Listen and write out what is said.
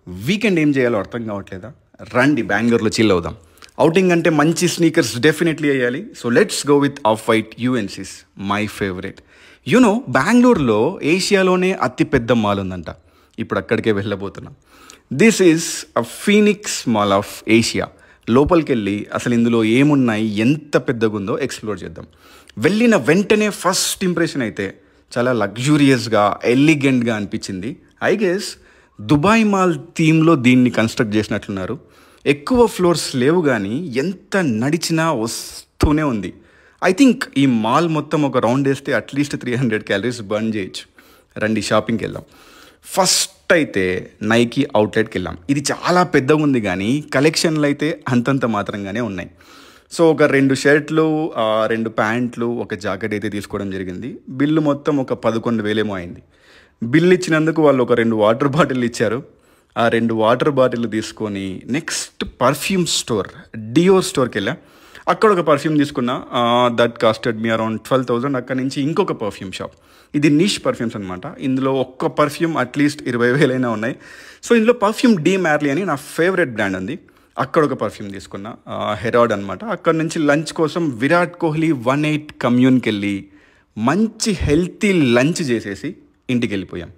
Weekend ఏం చేయాలో అర్థం కావట్లేదా? రండి బెంగళూరులో చిల్ అవుదాం. అవుటింగ్ అంటే మంచి స్నీకర్స్ డెఫినెట్లీ వేయాలి. So let's go with off white యూఎన్సీస్, మై ఫేవరెట్. యూనో బెంగళూరులో ఏషియాలోనే అతిపెద్ద మాల్ ఉందంట. ఇప్పుడు అక్కడికే వెళ్ళబోతున్నాం. This is a Phoenix mall of Asia. లోపలికి వెళ్ళి అసలు ఇందులో ఏమున్నాయి, ఎంత పెద్దగా ఉందో ఎక్స్ప్లోర్ చేద్దాం. వెళ్ళిన వెంటనే ఫస్ట్ ఇంప్రెషన్ అయితే చాలా లగ్జూరియస్గా, ఎలిగెంట్గా అనిపించింది. ఐ గెస్ దుబాయ్ మాల్ థీమ్లో దీన్ని కన్స్ట్రక్ట్ చేసినట్లున్నారు. ఎక్కువ ఫ్లోర్స్ లేవు కానీ ఎంత నడిచినా వస్తూనే ఉంది. ఐ థింక్ ఈ మాల్ మొత్తం ఒక రౌండ్ వేస్తే అట్లీస్ట్ 300 క్యాలరీస్ బర్న్ చేయొచ్చు. రండి షాపింగ్కి వెళ్దాం. ఫస్ట్ అయితే నైకీ అవుట్లెట్కి వెళ్ళాం. ఇది చాలా పెద్దగా ఉంది కానీ కలెక్షన్లు అయితే అంతంత మాత్రంగానే ఉన్నాయి. సో ఒక 2 షర్ట్లు, 2 ప్యాంట్లు, ఒక జాకెట్ అయితే తీసుకోవడం జరిగింది. బిల్లు మొత్తం ఒక 11,000 ఏమో అయింది. బిల్లు ఇచ్చినందుకు వాళ్ళు ఒక 2 వాటర్ బాటిల్ ఇచ్చారు. ఆ 2 వాటర్ బాటిల్ తీసుకొని నెక్స్ట్ పర్ఫ్యూమ్ స్టోర్, డియోర్ స్టోర్కి వెళ్ళా. అక్కడ ఒక పర్ఫ్యూమ్ తీసుకున్నా. That costed me around 12,000. అక్కడ నుంచి ఇంకొక పర్ఫ్యూమ్ షాప్, ఇది నిష్ పర్ఫ్యూమ్స్ అనమాట. ఇందులో ఒక్క పర్ఫ్యూమ్ అట్లీస్ట్ 20,000 అయినా ఉన్నాయి. సో ఇందులో పర్ఫ్యూమ్ డి మ్యార్లీ అని నా ఫేవరెట్ బ్రాండ్ ఉంది. అక్కడ ఒక పర్ఫ్యూమ్ తీసుకున్నా, హెరాడ్ అనమాట. అక్కడ నుంచి లంచ్ కోసం విరాట్ కోహ్లీ 18 కమ్యూన్కి వెళ్ళి మంచి హెల్తీ లంచ్ చేసేసి ఇంటికి వెళ్ళిపోయాం.